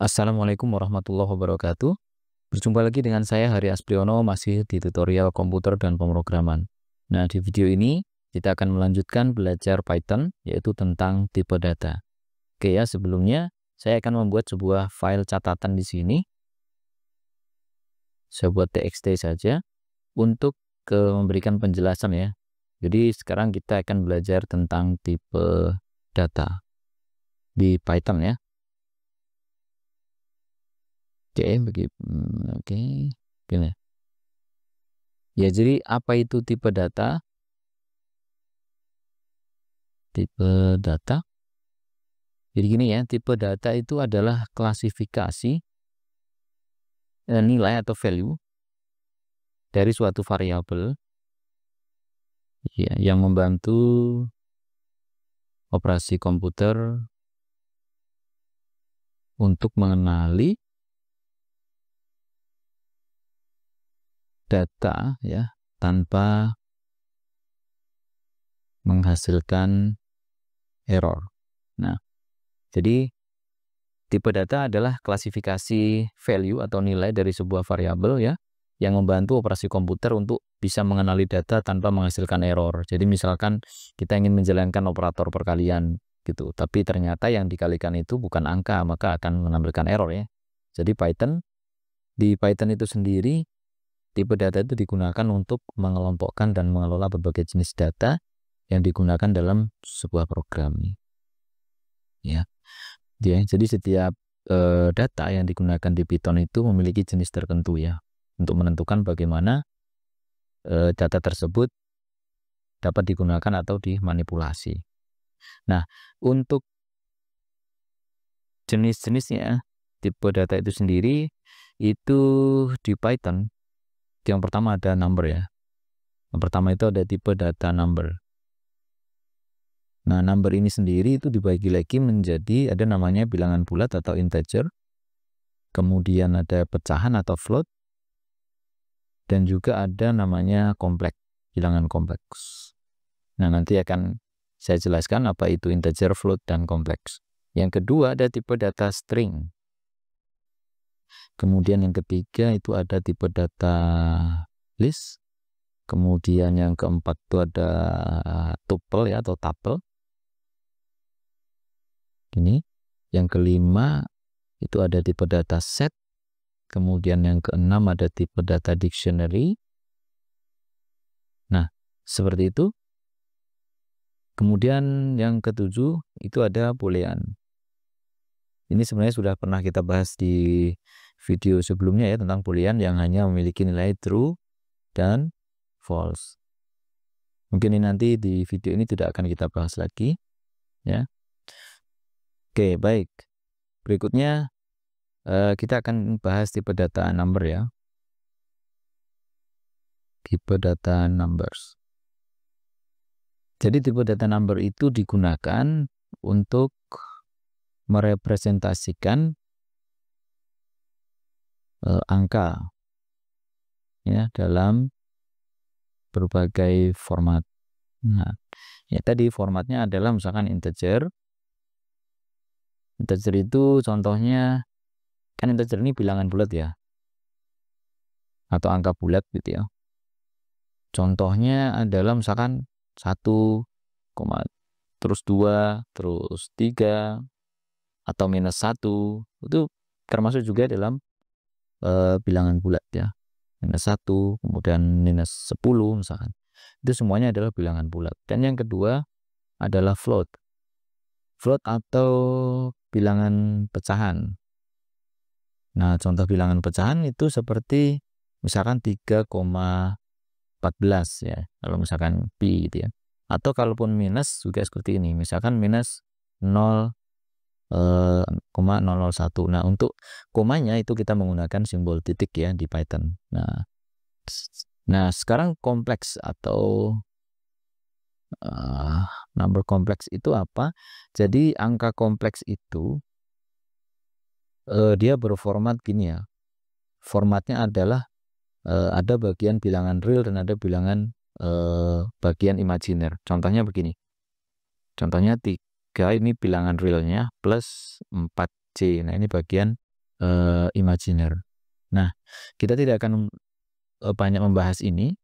Assalamualaikum warahmatullahi wabarakatuh. Berjumpa lagi dengan saya Hari Aspriono, masih di tutorial komputer dan pemrograman. Nah, di video ini kita akan melanjutkan belajar Python, yaitu tentang tipe data. Oke ya, sebelumnya saya akan membuat sebuah file catatan di sini. Saya buat txt saja untuk memberikan penjelasan ya. Jadi sekarang kita akan belajar tentang tipe data di Python ya. Oke, gini. Ya, jadi apa itu tipe data? Tipe data. Jadi gini ya, tipe data itu adalah klasifikasi nilai atau value dari suatu variabel ya, yang membantu operasi komputer untuk mengenali data ya tanpa menghasilkan error. Nah, jadi tipe data adalah klasifikasi value atau nilai dari sebuah variabel ya yang membantu operasi komputer untuk bisa mengenali data tanpa menghasilkan error. Jadi misalkan kita ingin menjalankan operator perkalian gitu, tapi ternyata yang dikalikan itu bukan angka, maka akan menampilkan error ya. Jadi di Python itu sendiri tipe data itu digunakan untuk mengelompokkan dan mengelola berbagai jenis data yang digunakan dalam sebuah program. Ya, jadi setiap data yang digunakan di Python itu memiliki jenis tertentu ya, untuk menentukan bagaimana data tersebut dapat digunakan atau dimanipulasi. Nah, untuk jenis-jenisnya tipe data itu sendiri itu di Python yang pertama ada number ya. Yang pertama itu ada tipe data number. Nah, number ini sendiri itu dibagi lagi menjadi ada namanya bilangan bulat atau integer, kemudian ada pecahan atau float, dan juga ada namanya kompleks, bilangan kompleks. Nah, nanti akan saya jelaskan apa itu integer, float, dan kompleks. Yang kedua ada tipe data string. Kemudian yang ketiga itu ada tipe data list. Kemudian yang keempat itu ada tuple ya atau tuple. Ini. Yang kelima itu ada tipe data set. Kemudian yang keenam ada tipe data dictionary. Nah, seperti itu. Kemudian yang ketujuh itu ada boolean. Ini sebenarnya sudah pernah kita bahas di video sebelumnya ya tentang boolean yang hanya memiliki nilai true dan false. Mungkin ini nanti di video ini tidak akan kita bahas lagi ya. Oke, baik. Berikutnya kita akan bahas tipe data number ya. Tipe data numbers. Jadi tipe data number itu digunakan untuk merepresentasikan angka ya dalam berbagai format. Nah, ya tadi formatnya adalah misalkan integer. Integer itu contohnya kan integer ini bilangan bulat ya atau angka bulat gitu ya. Contohnya adalah misalkan 1, terus 2, terus 3 atau -1 itu termasuk juga dalam bilangan bulat ya. -1 kemudian -10 misalkan. Itu semuanya adalah bilangan bulat. Dan yang kedua adalah float. Float atau bilangan pecahan. Nah, contoh bilangan pecahan itu seperti misalkan 3,14 ya, kalau misalkan pi gitu ya. Atau kalaupun minus juga seperti ini, misalkan minus 0,001. Nah, untuk komanya itu kita menggunakan simbol titik ya di Python. Nah, sekarang kompleks atau number kompleks itu apa? Jadi angka kompleks itu dia berformat gini ya. Formatnya adalah ada bagian bilangan real dan ada bilangan bagian imajiner. Contohnya begini. Contohnya 3 ini bilangan realnya plus 4C. Nah, ini bagian imajiner. Nah, kita tidak akan banyak membahas ini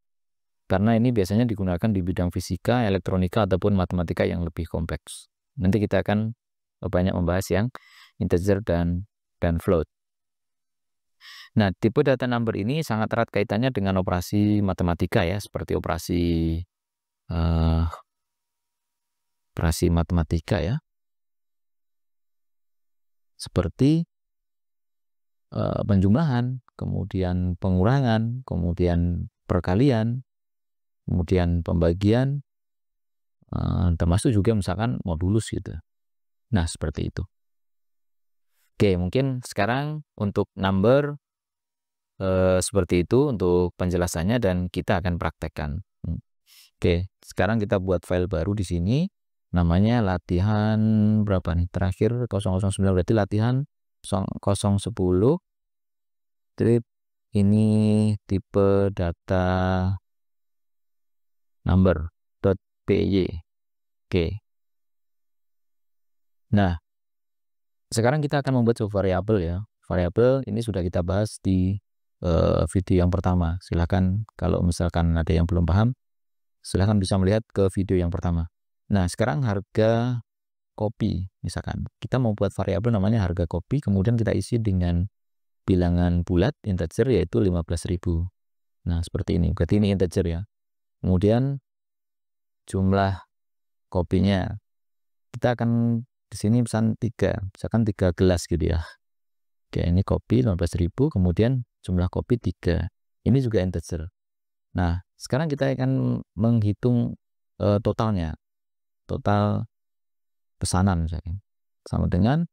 karena ini biasanya digunakan di bidang fisika, elektronika ataupun matematika yang lebih kompleks. Nanti kita akan banyak membahas yang integer dan float. Nah, tipe data number ini sangat erat kaitannya dengan operasi matematika ya, seperti operasi matematika ya, seperti penjumlahan, kemudian pengurangan, kemudian perkalian, kemudian pembagian, termasuk juga misalkan modulus gitu. Nah, seperti itu. Oke, mungkin sekarang untuk number seperti itu untuk penjelasannya dan kita akan praktekkan. Oke, sekarang kita buat file baru di sini. Namanya latihan berapa nih? Terakhir 009 berarti latihan 010. Strip ini tipe data number.py. Oke. Nah, sekarang kita akan membuat sebuah variabel ya. Variabel ini sudah kita bahas di video yang pertama. Silahkan kalau misalkan ada yang belum paham, silahkan bisa melihat ke video yang pertama. Nah, sekarang harga kopi, misalkan kita mau buat variabel namanya harga kopi, kemudian kita isi dengan bilangan bulat integer yaitu 15.000. Nah, seperti ini. Berarti ini integer ya. Kemudian jumlah kopinya kita akan di sini pesan 3, misalkan 3 gelas gitu ya. Oke, ini kopi 15.000, kemudian jumlah kopi 3. Ini juga integer. Nah, sekarang kita akan menghitung totalnya. Total pesanan misalkan. Sama dengan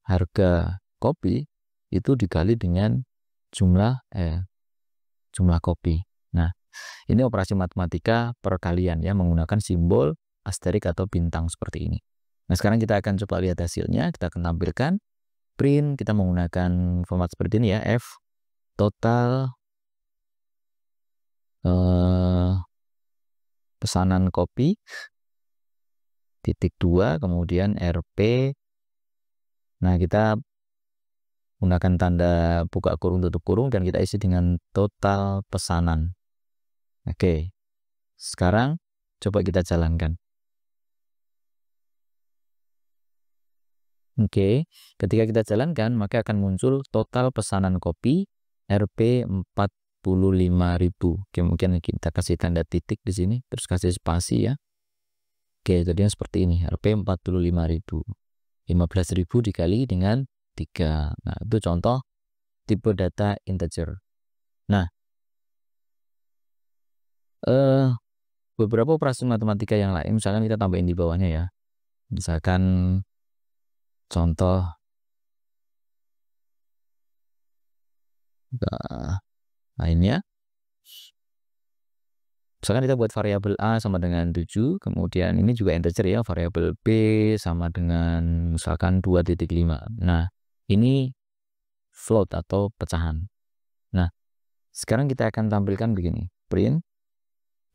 harga kopi itu dikali dengan jumlah kopi. Nah, ini operasi matematika perkalian ya, menggunakan simbol asterik atau bintang seperti ini. Nah, sekarang kita akan coba lihat hasilnya. Kita akan tampilkan print, kita menggunakan format seperti ini ya, F total pesanan kopi titik 2, kemudian RP. Nah, kita gunakan tanda buka kurung tutup kurung dan kita isi dengan total pesanan. Oke, sekarang coba kita jalankan. Oke, ketika kita jalankan maka akan muncul total pesanan kopi Rp 45.000. Oke, mungkin kita kasih tanda titik di sini terus kasih spasi ya. Oke, jadinya seperti ini, Rp 45.000. 15.000 dikali dengan 3. Nah, itu contoh tipe data integer. Nah, beberapa operasi matematika yang lain misalkan kita tambahin di bawahnya ya. Misalkan contoh lainnya, misalkan kita buat variabel A sama dengan 7, kemudian ini juga integer ya, variabel B sama dengan misalkan 2.5. Nah, ini float atau pecahan. Nah, sekarang kita akan tampilkan begini, print,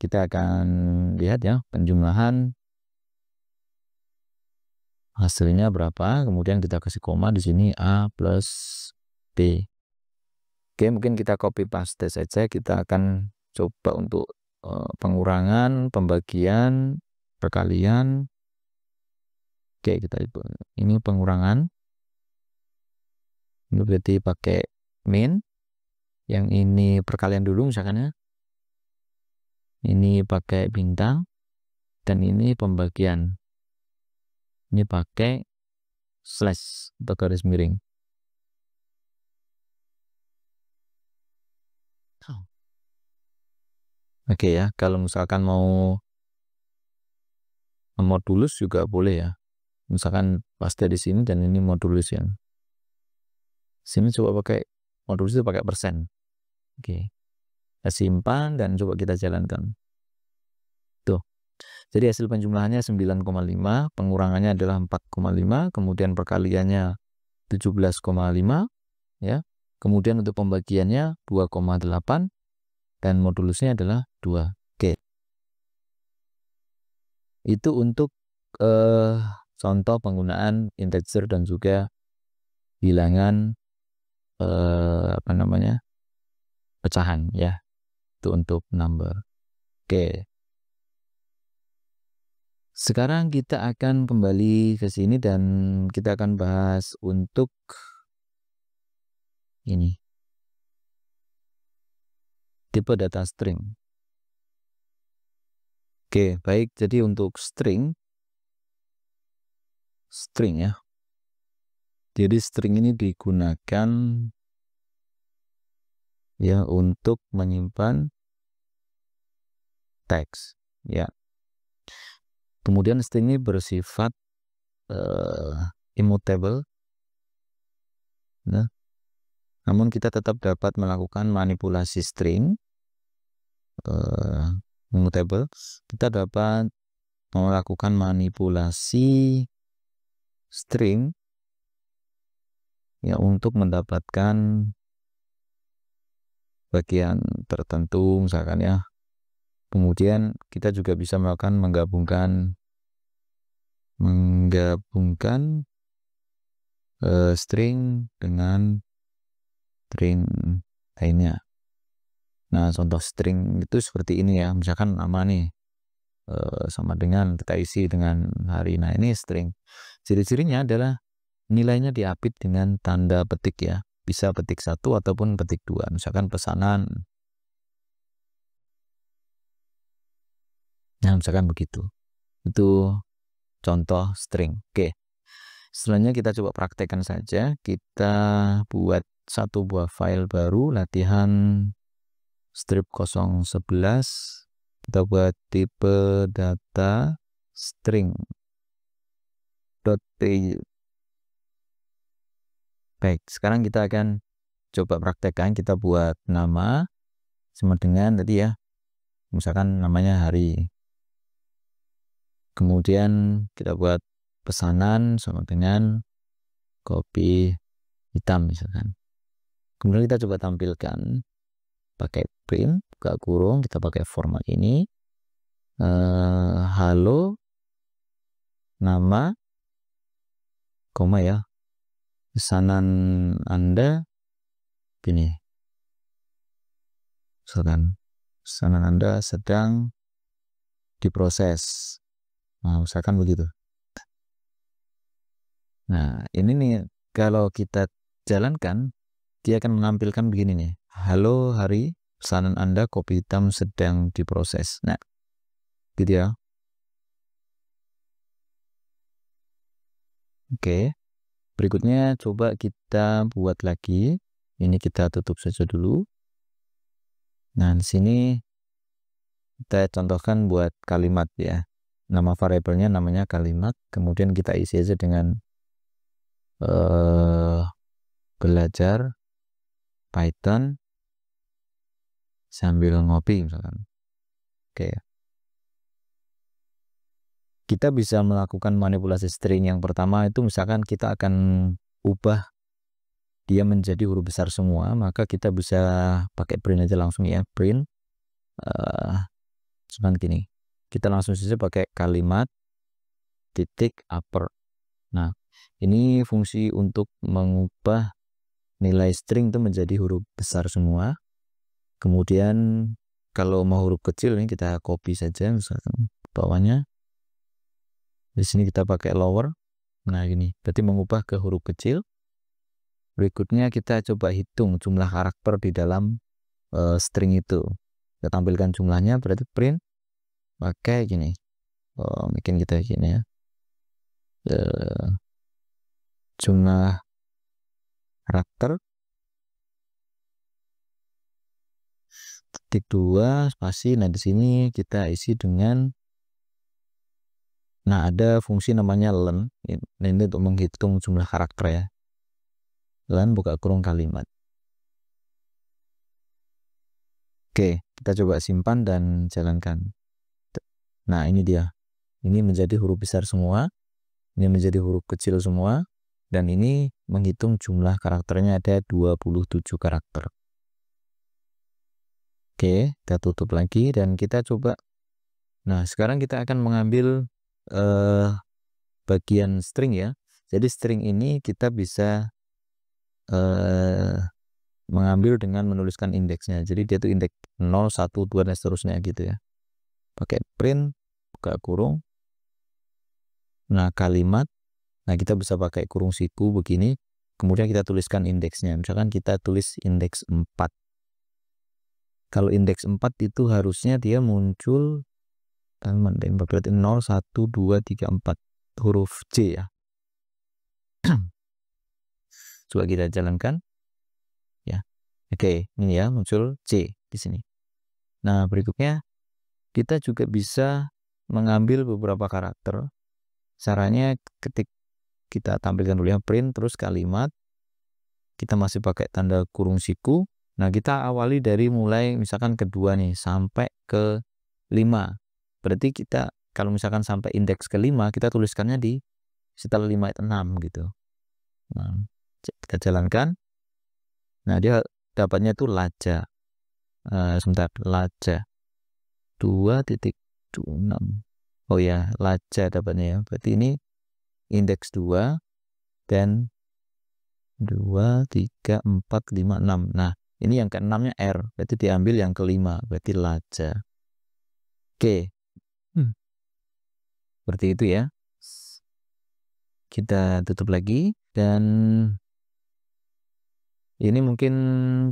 kita akan lihat ya penjumlahan hasilnya berapa, kemudian kita kasih koma di sini A plus B. Oke, mungkin kita copy paste saja. Kita akan coba untuk pengurangan, pembagian, perkalian. Oke, kita ini pengurangan. Ini berarti pakai min. Yang ini perkalian dulu misalkan ya. Ini pakai bintang dan ini pembagian. Ini pakai slash atau garis miring. Oke ya, kalau misalkan mau modulus juga boleh ya. Misalkan pasti di sini dan ini modulus ya. Sini coba pakai modulus itu pakai persen. Oke. Kita simpan dan coba kita jalankan. Tuh. Jadi hasil penjumlahannya 9,5, pengurangannya adalah 4,5, kemudian perkaliannya 17,5 ya. Kemudian untuk pembagiannya 2,8 dan modulusnya adalah 2. Oke. Itu untuk contoh penggunaan integer dan juga bilangan apa namanya, pecahan ya, itu untuk number. Oke, sekarang kita akan kembali ke sini dan kita akan bahas untuk ini, tipe data string. Oke, baik. Jadi untuk string ya. Jadi string ini digunakan ya untuk menyimpan teks ya. Kemudian string ini bersifat immutable. Nah, namun kita tetap dapat melakukan manipulasi string immutable. Kita dapat melakukan manipulasi string ya untuk mendapatkan bagian tertentu misalkan ya. Kemudian kita juga bisa melakukan menggabungkan string dengan string lainnya. Nah, contoh string itu seperti ini ya, misalkan nama nih sama dengan kita isi dengan hari. Nah, ini string. Ciri-cirinya adalah nilainya diapit dengan tanda petik ya, bisa petik 1 ataupun petik 2, misalkan pesanan. Nah, misalkan begitu. Itu contoh string. Oke. Selanjutnya kita coba praktekkan saja. Kita buat satu buah file baru, latihan strip 011. Kita buat tipe data string.py. Baik, sekarang kita akan coba praktekkan. Kita buat nama sama dengan tadi ya, misalkan namanya hari. Kemudian kita buat pesanan sama dengan kopi hitam misalkan. Kemudian kita coba tampilkan pakai print, buka kurung, kita pakai format ini. Halo, nama, koma ya, pesanan Anda gini. Misalkan pesanan Anda sedang diproses. Nah, misalkan begitu. Nah, ini nih kalau kita jalankan, dia akan menampilkan begini nih. Halo hari, pesanan Anda kopi hitam sedang diproses. Nah, gitu ya. Oke. Berikutnya coba kita buat lagi. Ini kita tutup saja dulu. Nah, di sini kita contohkan buat kalimat ya. Nama variabelnya namanya kalimat. Kemudian kita isi aja dengan belajar Python sambil ngopi misalkan. Oke. Kita bisa melakukan manipulasi string. Yang pertama itu misalkan kita akan ubah dia menjadi huruf besar semua, maka kita bisa pakai print aja langsung ya, print cuman gini, kita langsung saja pakai kalimat titik upper. Nah, ini fungsi untuk mengubah nilai string itu menjadi huruf besar semua. Kemudian kalau mau huruf kecil ini kita copy saja misalkan bawahnya. Di sini kita pakai lower. Nah, ini berarti mengubah ke huruf kecil. Berikutnya kita coba hitung jumlah karakter di dalam string itu. Kita tampilkan jumlahnya, berarti print pakai gini. Mungkin kita gini ya. Jumlah karakter titik 2 spasi. Nah, di sini kita isi dengan, nah, ada fungsi namanya len. Ini untuk menghitung jumlah karakter ya. Len buka kurung kalimat. Oke, kita coba simpan dan jalankan. Nah, ini dia. Ini menjadi huruf besar semua. Ini menjadi huruf kecil semua. Dan ini menghitung jumlah karakternya ada 27 karakter. Oke, kita tutup lagi dan kita coba. Nah, sekarang kita akan mengambil bagian string ya. Jadi string ini kita bisa mengambil dengan menuliskan indeksnya. Jadi dia tuh indeks 0, 1, 2 dan seterusnya gitu ya. Pakai print, buka kurung. Nah, kalimat. Nah, kita bisa pakai kurung siku begini. Kemudian kita tuliskan indeksnya. Misalkan kita tulis indeks 4. Kalau indeks 4 itu harusnya dia muncul berarti 0, 1, 2, 3, 4 huruf C ya. Coba kita jalankan ya. Oke, ini ya muncul C di sini. Nah, berikutnya kita juga bisa mengambil beberapa karakter. Caranya ketik kita tampilkan dulu ya, print terus kalimat. Kita masih pakai tanda kurung siku. Nah, kita awali dari mulai misalkan kedua nih sampai ke 5. Berarti kita kalau misalkan sampai indeks ke-5, kita tuliskannya di setelah 5 itu 6 gitu. Nah, kita jalankan. Nah, dia dapatnya itu laja. Sebentar, laja 2.6. Oh ya, laja dapatnya ya. Berarti ini indeks 2 dan 2, 3, 4, 5, 6. Nah, ini yang ke-6-nya R. Berarti diambil yang ke-5. Berarti laja. Oke. Seperti itu ya. Kita tutup lagi. Dan ini mungkin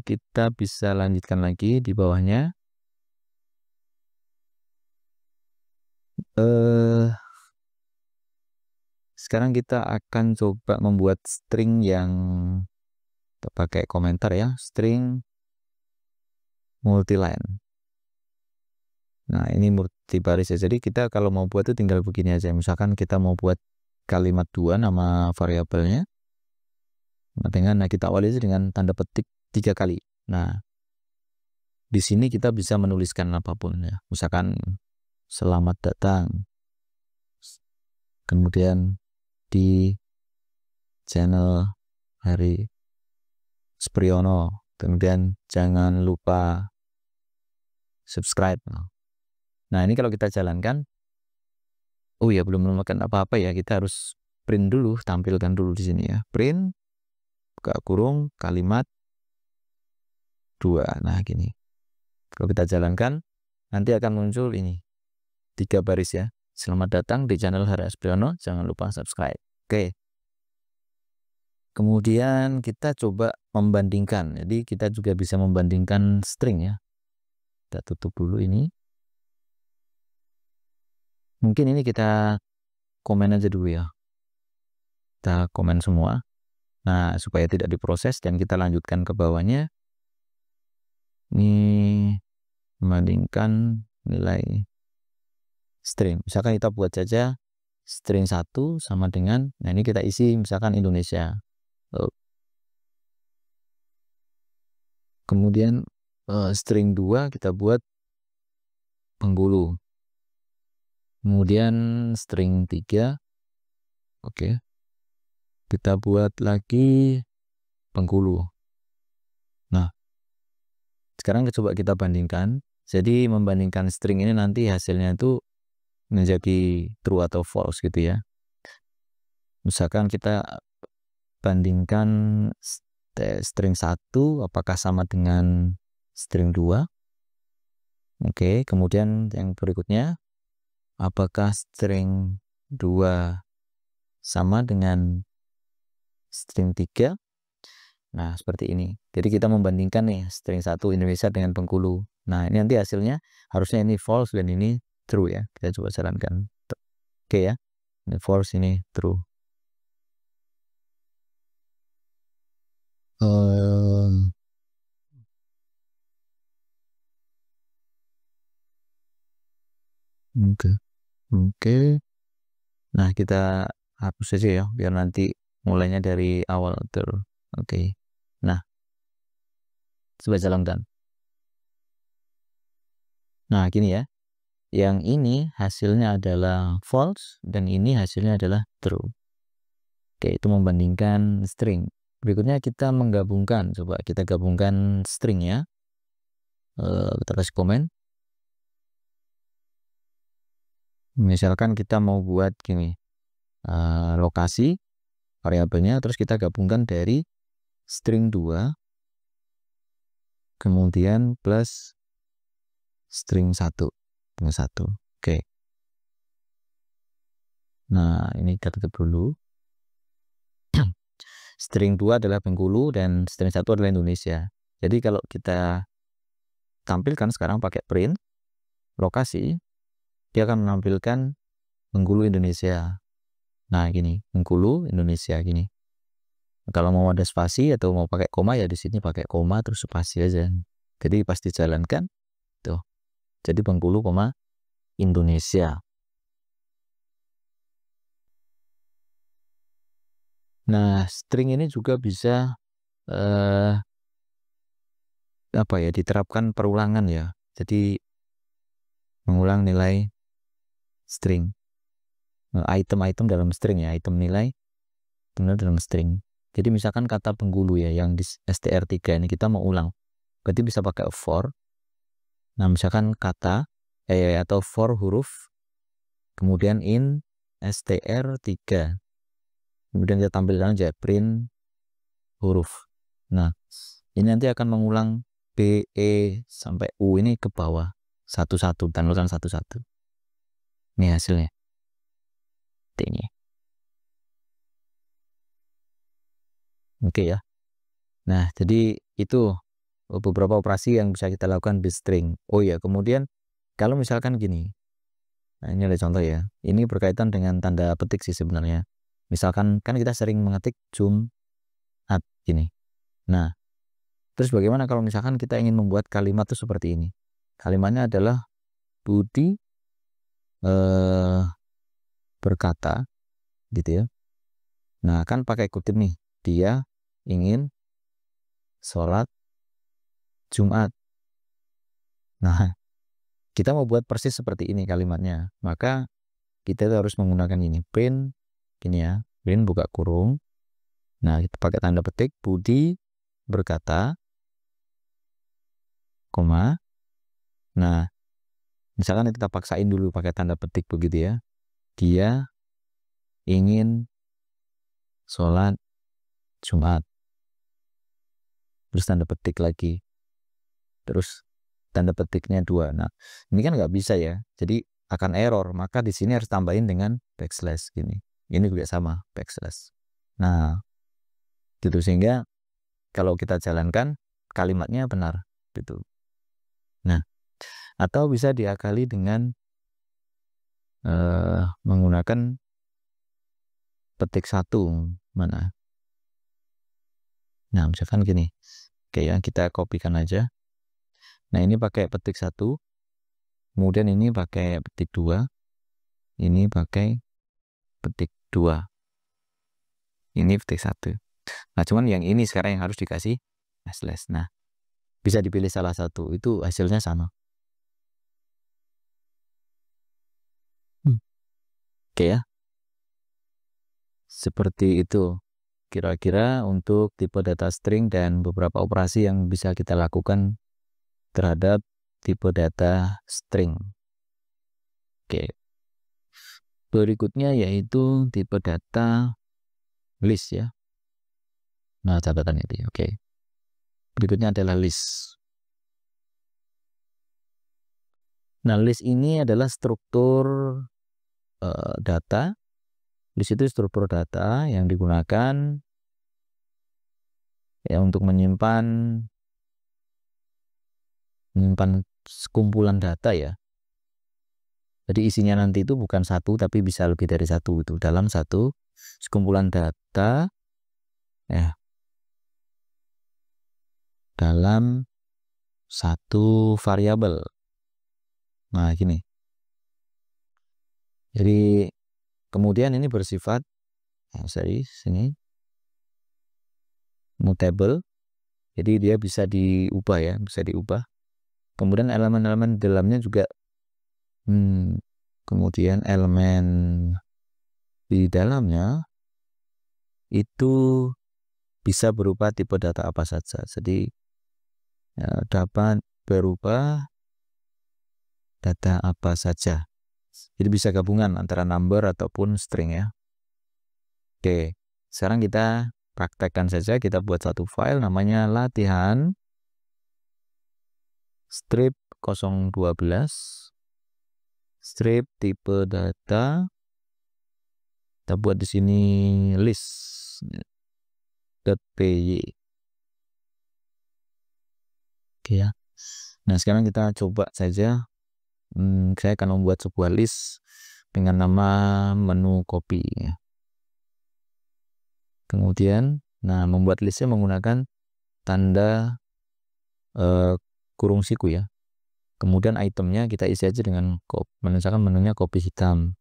kita bisa lanjutkan lagi di bawahnya. Sekarang kita akan coba membuat string yang pakai komentar ya, string multiline. Nah, ini multibaris ya. Jadi kita kalau mau buat itu tinggal begini aja. Misalkan kita mau buat kalimat 2 nama variabelnya. Nah, kita awali aja dengan tanda petik 3 kali. Nah, di sini kita bisa menuliskan apapun ya. Misalkan selamat datang. Kemudian di channel Hari Supriyono. Kemudian jangan lupa subscribe. Nah, ini kalau kita jalankan, oh ya belum menemukan apa-apa ya, kita harus print dulu, tampilkan dulu di sini ya. Print, buka kurung, kalimat 2. Nah, gini. Kalau kita jalankan, nanti akan muncul ini 3 baris ya. Selamat datang di channel Hari Supriyono, jangan lupa subscribe. Oke. Kemudian kita coba membandingkan. Jadi kita juga bisa membandingkan string ya. Kita tutup dulu ini. Mungkin ini kita komen aja dulu ya. Kita komen semua. Nah, supaya tidak diproses dan kita lanjutkan ke bawahnya. Ini membandingkan nilai string. Misalkan kita buat saja string 1 sama dengan, nah ini kita isi misalkan Indonesia. Kemudian string 2 kita buat Bengkulu. Kemudian string 3, oke, kita buat lagi Bengkulu. Nah, sekarang coba kita bandingkan. Jadi membandingkan string ini nanti hasilnya itu menjadi true atau false gitu ya. Misalkan kita bandingkan string 1 apakah sama dengan string 2. Oke, kemudian yang berikutnya, apakah string 2 sama dengan string 3? Nah, seperti ini. Jadi kita membandingkan nih string 1 Indonesia dengan Bengkulu. Nah, ini nanti hasilnya harusnya ini false dan ini true ya. Kita coba jalankan. Oke ya. Ini false, ini true. Oke. Nah, kita hapus saja ya biar nanti mulainya dari awal terus. Oke. Nah, coba jalankan. Nah, gini ya. Yang ini hasilnya adalah false dan ini hasilnya adalah true. Oke, itu membandingkan string. Berikutnya kita menggabungkan. Coba kita gabungkan string ya. Kita kasih komen. Misalkan kita mau buat gini. Lokasi variabelnya terus kita gabungkan dari string 2 kemudian plus string 1. Oke. Nah, ini kita tutup dulu. String 2 adalah Bengkulu dan string 1 adalah Indonesia. Jadi kalau kita tampilkan sekarang pakai print lokasi, dia akan menampilkan Bengkulu Indonesia. Nah, gini, Bengkulu Indonesia gini. Kalau mau ada spasi atau mau pakai koma ya di sini pakai koma terus spasi aja. Jadi pas dijalankan tuh. Jadi Bengkulu, Indonesia. Nah, string ini juga bisa apa ya, diterapkan perulangan ya. Jadi mengulang nilai string, item-item dalam string ya, item nilai dalam string. Jadi misalkan kata Bengkulu ya yang di str3 ini kita mau ulang, berarti bisa pakai for. Nah, misalkan kata atau for huruf kemudian in str3, kemudian kita tampilkan aja print huruf. Nah, ini nanti akan mengulang B, E sampai U ini ke bawah satu-satu, tampilkan satu-satu. Ini hasilnya. Ini. Oke ya. Nah, jadi itu beberapa operasi yang bisa kita lakukan di string. Oh ya, kemudian kalau misalkan gini. Nah, ini ada contoh ya. Ini berkaitan dengan tanda petik sih sebenarnya. Misalkan kan kita sering mengetik Jumat gini. Nah, terus bagaimana kalau misalkan kita ingin membuat kalimat itu seperti ini? Kalimatnya adalah Budi berkata gitu ya. Nah, kan pakai kutip nih. Dia ingin sholat Jumat. Nah, kita mau buat persis seperti ini kalimatnya. Maka kita harus menggunakan ini. Print, gini ya. Print buka kurung. Nah, kita pakai tanda petik. Budi berkata, koma. Nah, misalkan kita paksain dulu pakai tanda petik begitu ya. Dia ingin sholat Jumat. Terus tanda petik lagi. Terus tanda petiknya 2. Nah, ini kan nggak bisa ya. Jadi akan error. Maka di sini harus tambahin dengan backslash gini. Ini juga sama backslash. Nah, gitu sehingga kalau kita jalankan kalimatnya benar gitu. Nah, atau bisa diakali dengan menggunakan petik 1 mana. Nah, misalkan gini. Oke ya, kita kopikan aja. Nah, ini pakai petik 1. Kemudian ini pakai petik 2. Ini pakai petik 2. Ini petik 1. Nah, cuman yang ini sekarang yang harus dikasih slash. Nah, bisa dipilih salah satu. Itu hasilnya sama. Oke ya. Seperti itu. Kira-kira untuk tipe data string dan beberapa operasi yang bisa kita lakukan terhadap tipe data string. Oke. Berikutnya yaitu tipe data list ya. Nah, catatan itu. Oke. Berikutnya adalah list. Nah, list ini adalah struktur data. Di situ struktur data yang digunakan ya untuk menyimpan sekumpulan data ya. Jadi isinya nanti itu bukan satu tapi bisa lebih dari satu itu dalam satu sekumpulan data ya dalam satu variabel. Nah, gini. Jadi kemudian ini bersifat sini mutable. Jadi dia bisa diubah ya, bisa diubah. Kemudian elemen-elemen dalamnya juga kemudian elemen di dalamnya itu bisa berupa tipe data apa saja. Jadi ya, dapat berubah data apa saja. Jadi bisa gabungan antara number ataupun string ya. Oke, sekarang kita praktekkan saja. Kita buat satu file namanya latihan strip 012, strip tipe data, kita buat di sini list.py. Oke ya. Nah, sekarang kita coba saja. Saya akan membuat sebuah list dengan nama menu copy. Kemudian, nah, membuat listnya menggunakan tanda kurung siku ya. Kemudian itemnya kita isi aja dengan misalkan menunya kopi hitam,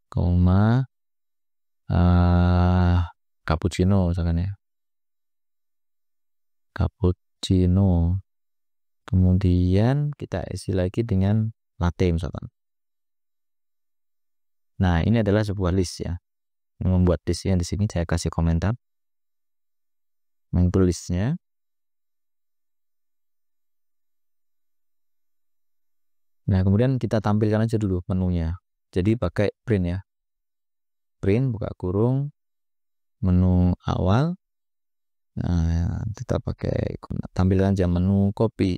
koma cappuccino misalkan ya, cappuccino. Kemudian kita isi lagi dengan latte misalkan. Nah, ini adalah sebuah list ya. Membuat listnya di sini saya kasih komentar. Listnya. Nah, kemudian kita tampilkan aja dulu menunya. Jadi pakai print ya. Print, buka kurung, menu awal. Nah, kita pakai tampilkan aja menu copy.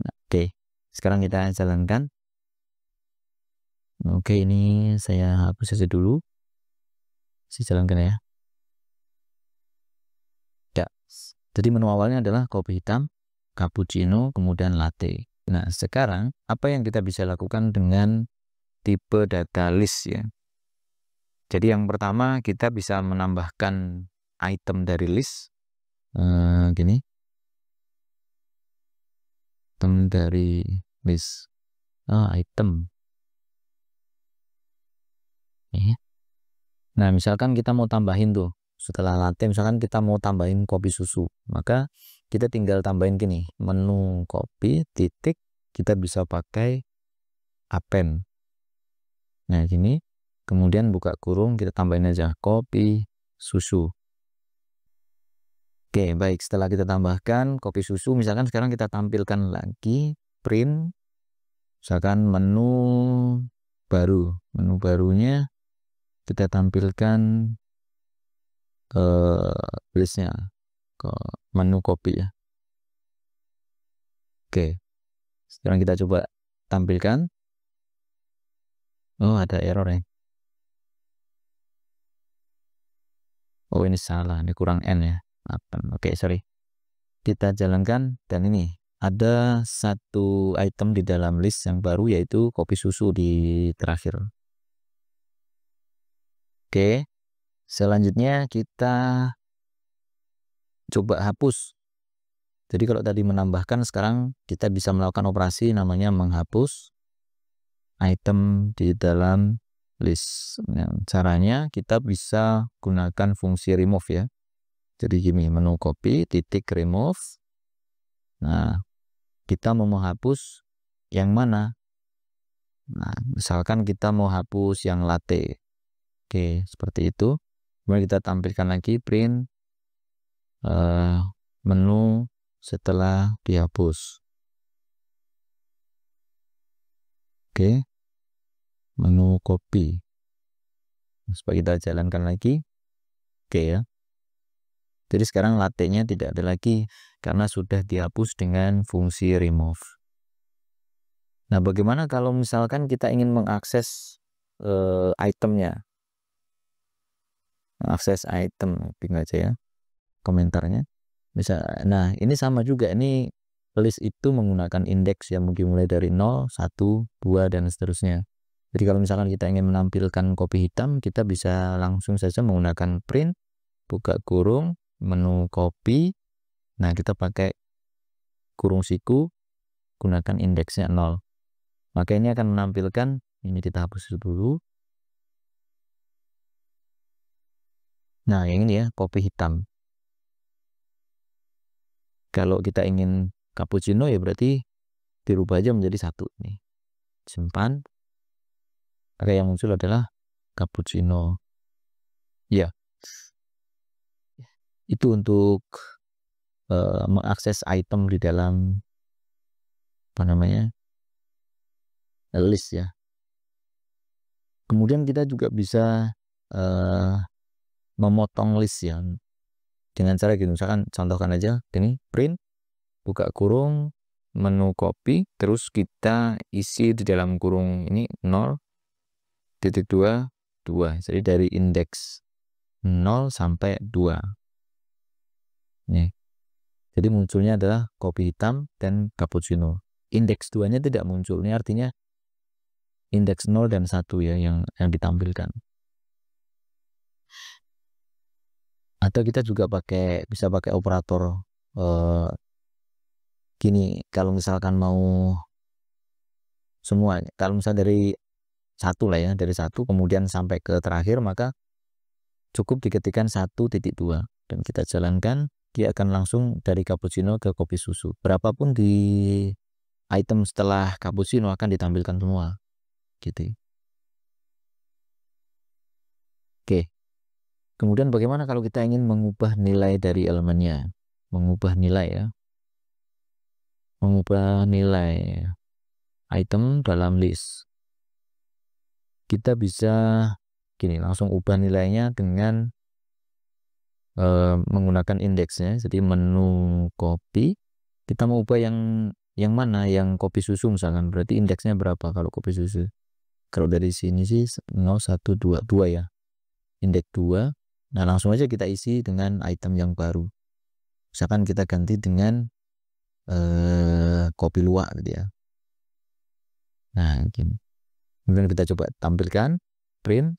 Nah, oke. Sekarang kita jalankan. Oke, ini saya hapus saja dulu. Saya jalankan ya. Ya. Jadi menu awalnya adalah kopi hitam, cappuccino, kemudian latte. Nah, sekarang apa yang kita bisa lakukan dengan tipe data list ya? Jadi yang pertama kita bisa menambahkan item dari list. Gini. Item dari list. Item. Nah, misalkan kita mau tambahin tuh. Setelah latte misalkan kita mau tambahin kopi susu. Maka kita tinggal tambahin gini. Menu kopi, titik. Kita bisa pakai append. Nah, gini. Kemudian buka kurung, kita tambahin aja kopi susu. Oke, baik. Setelah kita tambahkan kopi susu, misalkan sekarang kita tampilkan lagi print. Misalkan menu baru. Menu barunya kita tampilkan listnya ke menu kopi ya. Oke. Sekarang kita coba tampilkan. Oh, ada error ya. Oh, ini salah, ini kurang N ya. Oke, sorry. Kita jalankan dan ini ada satu item di dalam list yang baru yaitu kopi susu di terakhir. Oke. Selanjutnya kita coba hapus. Jadi kalau tadi menambahkan, sekarang kita bisa melakukan operasi namanya menghapus item di dalam list. Nah, caranya kita bisa gunakan fungsi remove ya. Jadi gini, menu copy, titik remove. Nah, kita mau menghapus yang mana? Nah, misalkan kita mau hapus yang latte. Oke, seperti itu. Kemudian kita tampilkan lagi print menu setelah dihapus. Oke, menu copy. Supaya kita jalankan lagi. Oke ya. Jadi sekarang latte-nya tidak ada lagi karena sudah dihapus dengan fungsi remove. Nah, bagaimana kalau misalkan kita ingin mengakses itemnya? Mengakses item, tinggal aja ya komentarnya. Nah, ini sama juga. Ini list itu menggunakan indeks yang mungkin mulai dari 0, 1, 2, dan seterusnya. Jadi kalau misalkan kita ingin menampilkan kopi hitam, kita bisa langsung saja menggunakan print, buka kurung, menu kopi. Nah, kita pakai kurung siku, gunakan indeksnya 0. Maka ini akan menampilkan, ini kita hapus dulu. Nah, yang ini ya, kopi hitam. Kalau kita ingin cappuccino ya berarti dirubah aja menjadi 1 nih. Simpan. Maka yang muncul adalah cappuccino. Ya. Itu untuk mengakses item di dalam list ya. Kemudian kita juga bisa memotong list ya dengan cara gitu. Misalkan contohkan aja ini print, buka kurung, menu copy, terus kita isi di dalam kurung ini 0.2 2. Jadi dari indeks 0 sampai 2. Nih. Jadi munculnya adalah kopi hitam dan cappuccino. Indeks 2-nya tidak muncul. Ini artinya indeks 0 dan 1 ya yang ditampilkan. Atau kita juga bisa pakai operator gini, kalau misalkan mau semua, kalau misal dari 1 lah ya, dari 1 kemudian sampai ke terakhir, maka cukup diketikkan 1.2 dan kita jalankan, dia akan langsung dari cappuccino ke kopi susu. Berapapun di item setelah cappuccino akan ditampilkan semua gitu. Oke. Kemudian bagaimana kalau kita ingin mengubah nilai dari elemennya? Mengubah nilai ya. Mengubah nilai item dalam list. Kita bisa gini, langsung ubah nilainya dengan menggunakan indeksnya. Jadi menu kopi, kita mau ubah yang mana, yang kopi susu misalkan, berarti indeksnya berapa kalau kopi susu? Kalau dari sini sih 0, 1, 2 ya, indeks 2. Nah langsung aja kita isi dengan item yang baru, misalkan kita ganti dengan kopi luwak gitu ya. Nah gini, kemudian kita coba tampilkan print,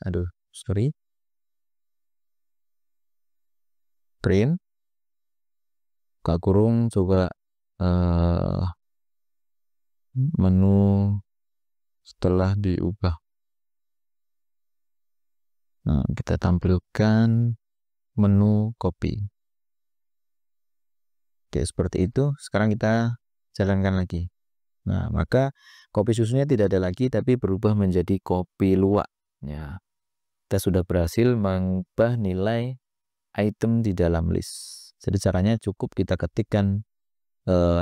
print buka kurung, coba menu setelah diubah. Nah, kita tampilkan menu kopi. Oke, seperti itu. Sekarang kita jalankan lagi. Nah, maka kopi susunya tidak ada lagi, tapi berubah menjadi kopi luwak. Ya, kita sudah berhasil mengubah nilai item di dalam list. Jadi caranya cukup kita ketikkan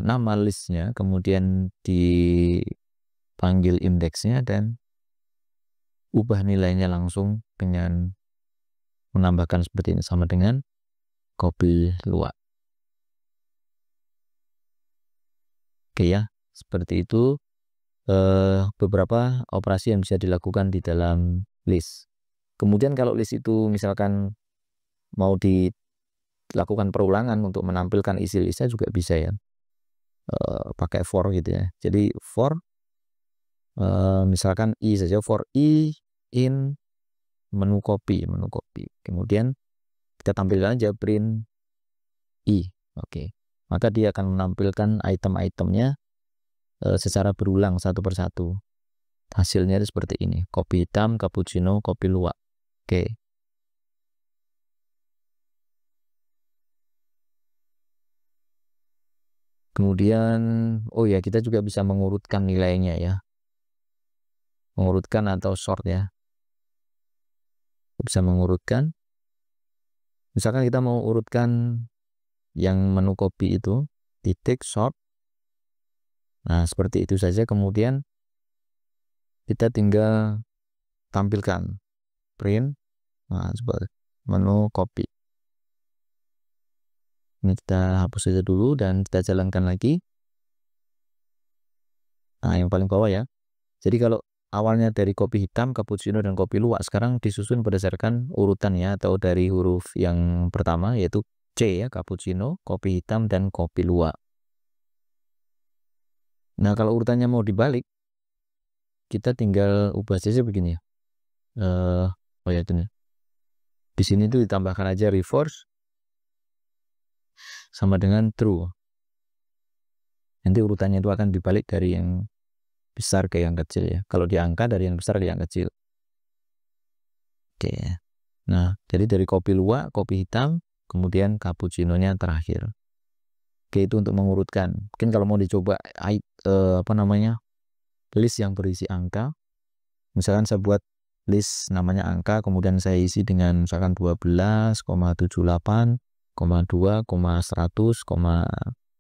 nama listnya, kemudian dipanggil indeksnya, dan ubah nilainya langsung dengan menambahkan seperti ini, sama dengan kopi luwak. Oke ya, seperti itu beberapa operasi yang bisa dilakukan di dalam list. Kemudian kalau list itu misalkan mau dilakukan perulangan untuk menampilkan isi listnya juga bisa ya, pakai for gitu ya. Jadi for misalkan i saja, for i in menu kopi, kemudian kita tampilkan aja print i. Oke, maka dia akan menampilkan item-itemnya secara berulang satu persatu. Hasilnya itu seperti ini, kopi hitam, cappuccino, kopi luwak. Oke. Kemudian oh ya, kita juga bisa mengurutkan nilainya ya, mengurutkan atau sort ya. Bisa mengurutkan, misalkan kita mau urutkan yang menu kopi itu, titik sort. Nah seperti itu saja. Kemudian kita tinggal tampilkan print, nah seperti menu kopi. Ini kita hapus saja dulu dan kita jalankan lagi. Nah yang paling bawah ya. Jadi kalau awalnya dari kopi hitam, cappuccino, dan kopi luwak, sekarang disusun berdasarkan urutan ya, atau dari huruf yang pertama yaitu C ya, cappuccino, kopi hitam, dan kopi luwak. Nah kalau urutannya mau dibalik, kita tinggal ubah saja begini ya. Oh ya, itu nih. Di sini tuh ditambahkan aja reverse sama dengan true. Nanti urutannya itu akan dibalik dari yang besar ke yang kecil ya. Kalau di angka dari yang besar ke yang kecil. Oke. Nah, jadi dari kopi luwak, kopi hitam, kemudian cappuccino-nya terakhir. Oke, itu untuk mengurutkan. Mungkin kalau mau dicoba list yang berisi angka, misalkan saya buat list namanya angka, kemudian saya isi dengan misalkan 12,78, 2, 100,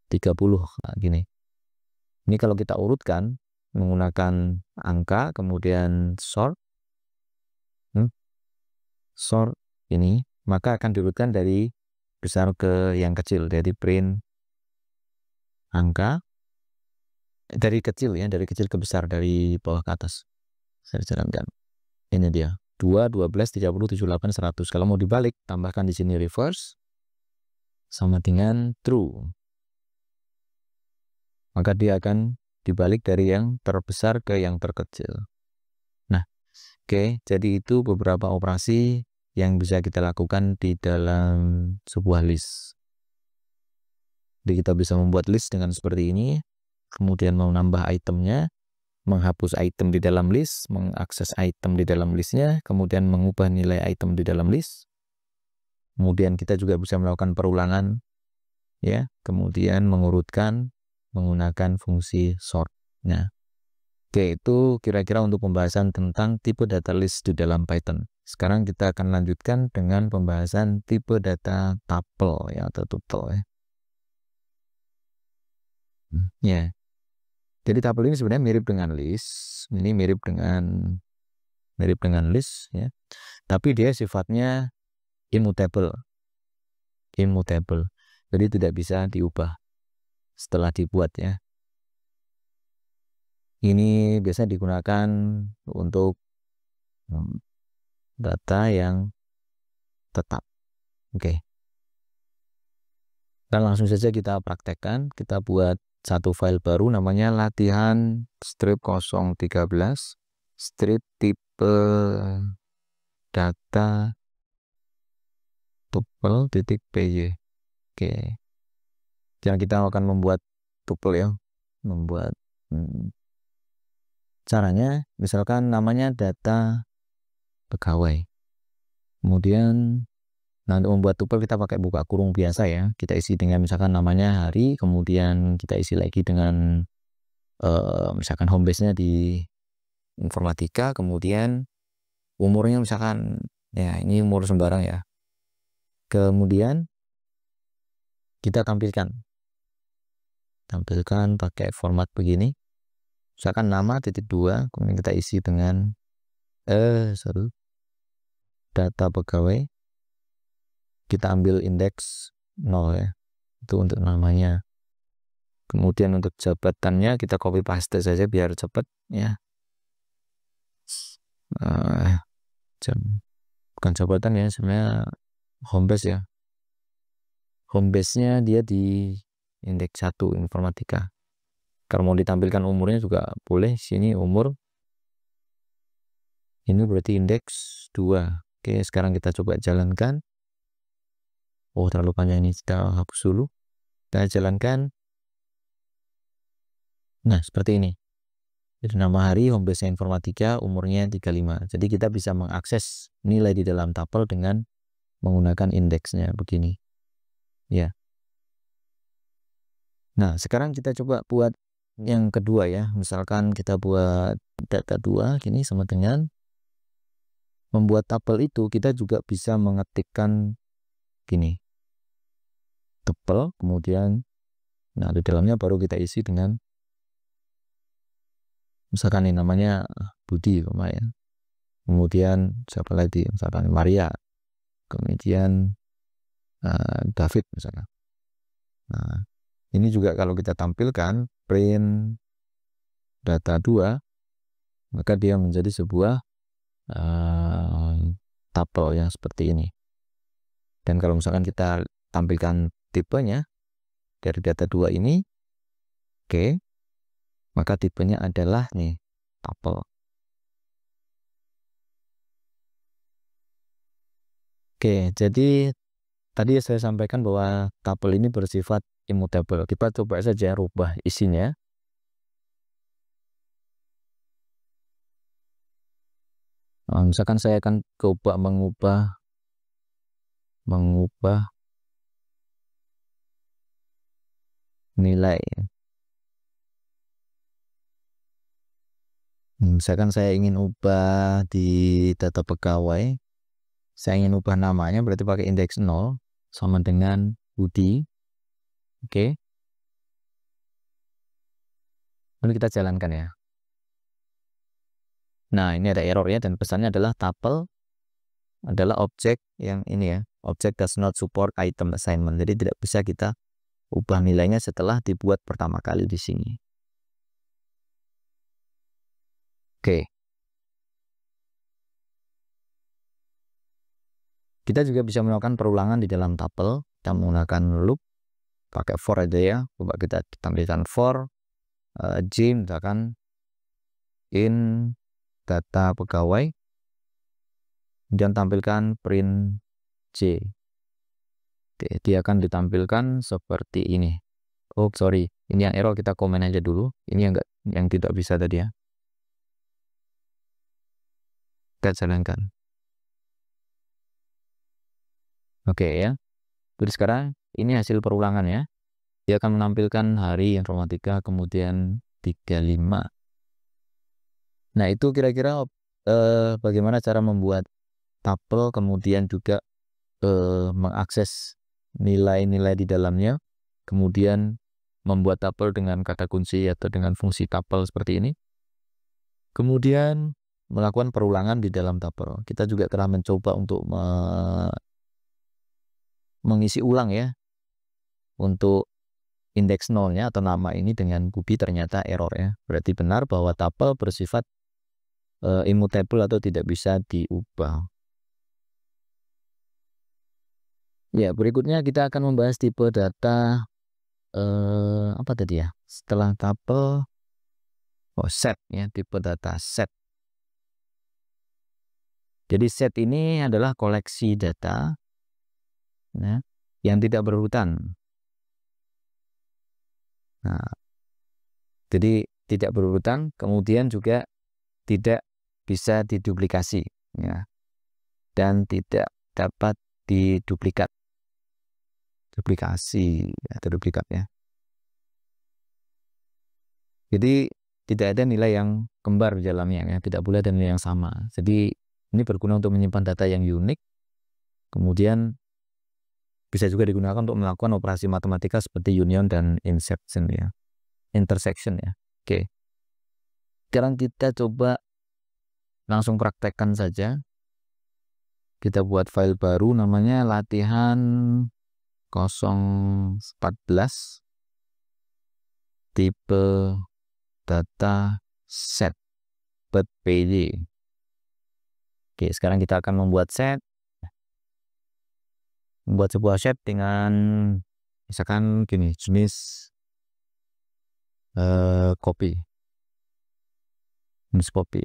30. Nah, gini. Ini kalau kita urutkan menggunakan angka, kemudian sort ini, maka akan diurutkan dari besar ke yang kecil. Jadi print angka, dari kecil ya, dari kecil ke besar, dari bawah ke atas. Saya jalankan. Ini dia. 2, 12, 30, 78, 100. Kalau mau dibalik, tambahkan di sini reverse sama dengan true. Maka dia akan dibalik dari yang terbesar ke yang terkecil. Nah, oke, jadi itu beberapa operasi yang bisa kita lakukan di dalam sebuah list. Jadi kita bisa membuat list dengan seperti ini, kemudian menambah itemnya, menghapus item di dalam list, mengakses item di dalam listnya, kemudian mengubah nilai item di dalam list. Kemudian kita juga bisa melakukan perulangan, ya, kemudian mengurutkan menggunakan fungsi sort. Nah, oke, itu kira-kira untuk pembahasan tentang tipe data list di dalam Python. Sekarang kita akan lanjutkan dengan pembahasan tipe data tuple ya, atau tuple ya. Ya, jadi tuple ini sebenarnya mirip dengan list. Ini mirip dengan list ya, tapi dia sifatnya immutable. Jadi tidak bisa diubah setelah dibuat ya. Ini biasa digunakan untuk data yang tetap. Oke. Dan langsung saja kita praktekkan. Kita buat satu file baru namanya latihan strip 013 strip tipe data tuple.py. Oke. Jadi kita akan membuat tuple ya. Membuat caranya misalkan namanya data pegawai. Kemudian untuk membuat tuple kita pakai buka kurung biasa ya. Kita isi dengan misalkan namanya hari, kemudian kita isi lagi dengan misalkan home base-nya di informatika, kemudian umurnya misalkan ya ini umur sembarang ya. Kemudian kita tampilkan pakai format begini. Misalkan nama -2, kemudian kita isi dengan data pegawai. Kita ambil indeks 0 ya, itu untuk namanya. Kemudian untuk jabatannya kita copy paste saja biar cepat ya. Bukan jabatan ya, sebenarnya home base ya. Home base-nya dia di indeks 1 informatika. Kalau mau ditampilkan umurnya juga boleh. Sini umur, ini berarti indeks 2. Oke, sekarang kita coba jalankan. Oh, terlalu panjang ini, kita hapus dulu. Kita jalankan. Nah, seperti ini. Jadi nama hari, home base informatika, umurnya 35. Jadi kita bisa mengakses nilai di dalam tuple dengan menggunakan indeksnya begini. Ya. Nah, sekarang kita coba buat yang kedua ya. Misalkan kita buat data 2 gini sama dengan membuat tuple itu kita juga bisa mengetikkan gini. Tuple, kemudian nah di dalamnya baru kita isi dengan misalkan ini namanya Budi ya. Kemudian siapa lagi, misalkan Maria, kemudian David misalkan. Nah, ini juga kalau kita tampilkan print data 2, maka dia menjadi sebuah tuple yang seperti ini. Dan kalau misalkan kita tampilkan tipenya dari data 2 ini, oke, maka tipenya adalah nih tuple. Oke, jadi tadi saya sampaikan bahwa tuple ini bersifat immutable. Kita coba saja rubah isinya. Nah, misalkan saya akan coba mengubah nilai. Misalkan saya ingin ubah di data pegawai, saya ingin ubah namanya, berarti pakai indeks 0 sama dengan Budi. Oke. Lalu kita jalankan ya. Nah, ini ada error ya, dan pesannya adalah tuple adalah objek yang ini ya, objek does not support item assignment. Jadi tidak bisa kita ubah nilainya setelah dibuat pertama kali di sini. Oke. Kita juga bisa melakukan perulangan di dalam tuple. Kita menggunakan loop, pakai for aja ya. Coba kita tampilkan for J, misalkan in data pegawai, dan tampilkan print J. Dia akan ditampilkan seperti ini. Oh sorry, ini yang error, kita komen aja dulu. Ini yang tidak bisa tadi ya. Kita jalankan. Oke ya. Jadi sekarang ini hasil perulangan ya. Dia akan menampilkan hari informatika, kemudian 35. Nah itu kira-kira bagaimana cara membuat tabel, kemudian juga mengakses nilai-nilai di dalamnya, kemudian membuat tabel dengan kata kunci atau dengan fungsi tabel seperti ini, kemudian melakukan perulangan di dalam tabel. Kita juga telah mencoba untuk mengisi ulang ya untuk indeks nolnya atau nama ini dengan Gubi, ternyata error ya. Berarti benar bahwa tabel bersifat immutable atau tidak bisa diubah. Ya, berikutnya kita akan membahas tipe data apa tadi ya? Setelah tabel, set ya, tipe data set. Jadi set ini adalah koleksi data ya, yang tidak berurutan. Nah, jadi tidak berurutan, kemudian juga tidak bisa diduplikasi ya, dan tidak dapat duplikasi atau duplikat ya. Jadi tidak ada nilai yang kembar di dalamnya ya, tidak boleh ada nilai yang sama. Jadi ini berguna untuk menyimpan data yang unik, kemudian bisa juga digunakan untuk melakukan operasi matematika seperti union dan intersection ya. Oke. Sekarang kita coba langsung praktekkan saja. Kita buat file baru namanya latihan 014 tipe data set.py. Oke, sekarang kita akan membuat sebuah set dengan misalkan gini, jenis copy.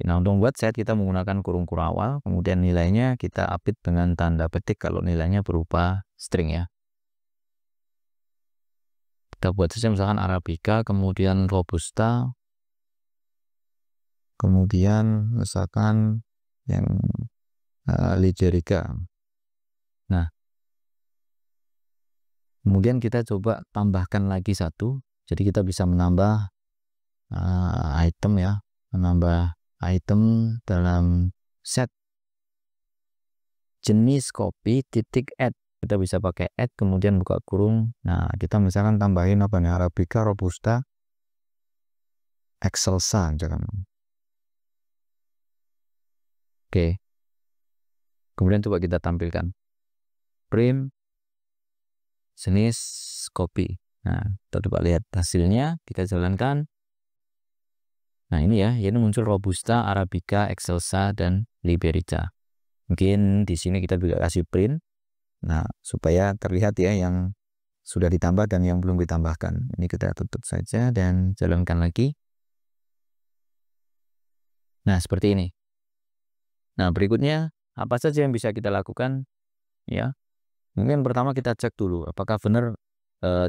Nah, untuk membuat set kita menggunakan kurung kurawal, kemudian nilainya kita update dengan tanda petik kalau nilainya berupa string ya. Kita buat saja misalkan Arabica, kemudian Robusta, kemudian misalkan yang Liberica. Nah, kemudian kita coba tambahkan lagi satu, jadi kita bisa menambah item ya, menambah item dalam set jenis copy titik add. Kita bisa pakai add kemudian buka kurung. Nah, kita misalkan tambahin apa nih, Arabica, Robusta, Excelsa jangan. Oke. Kemudian coba kita tampilkan print jenis copy. Nah, kita coba lihat hasilnya, kita jalankan. Nah, ini ya, ini muncul Robusta, Arabica, Excelsa, dan Liberica. Mungkin di sini kita juga kasih print. Nah, supaya terlihat ya yang sudah ditambah dan yang belum ditambahkan. Ini kita tutup saja dan jalankan lagi. Nah, seperti ini. Nah, berikutnya apa saja yang bisa kita lakukan ya? Mungkin pertama kita cek dulu apakah benar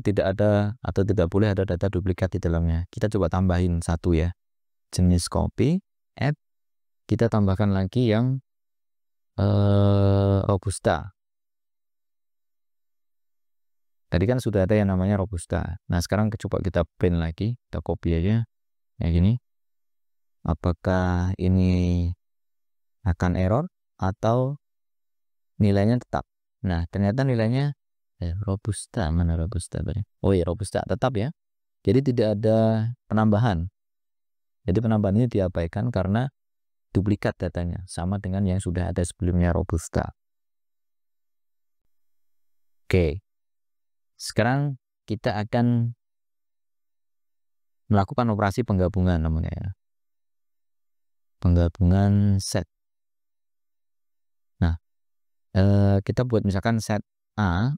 tidak ada atau tidak boleh ada data duplikat di dalamnya. Kita coba tambahin satu ya. Jenis copy, add, kita tambahkan lagi yang Robusta. Tadi kan sudah ada yang namanya Robusta. Nah, sekarang coba kita print lagi, kita copy aja kayak gini. Apakah ini akan error atau nilainya tetap? Nah, ternyata nilainya Robusta, mana Robusta tadi? Oh iya, Robusta tetap ya. Jadi tidak ada penambahan. Jadi penambahan ini diabaikan karena duplikat datanya sama dengan yang sudah ada sebelumnya Robusta. Oke. Sekarang kita akan melakukan operasi penggabungan namanya ya. penggabungan set. Nah, kita buat misalkan set A,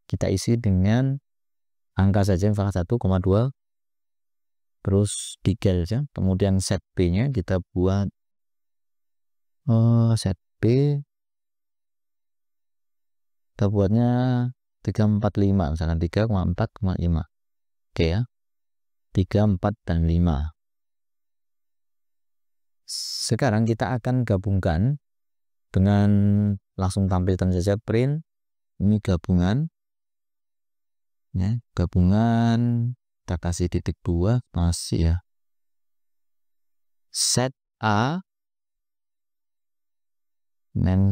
kita isi dengan angka saja, misalkan 1,2, terus 3 saja. Kemudian set B-nya kita buat set B, kita buatnya 345, misalkan 3,4,5. Oke ya, 3, 4, dan 5. Sekarang kita akan gabungkan dengan langsung tampilkan saja print. Ini gabungan ya, gabungan kita kasih titik 2 masih ya, set A dengan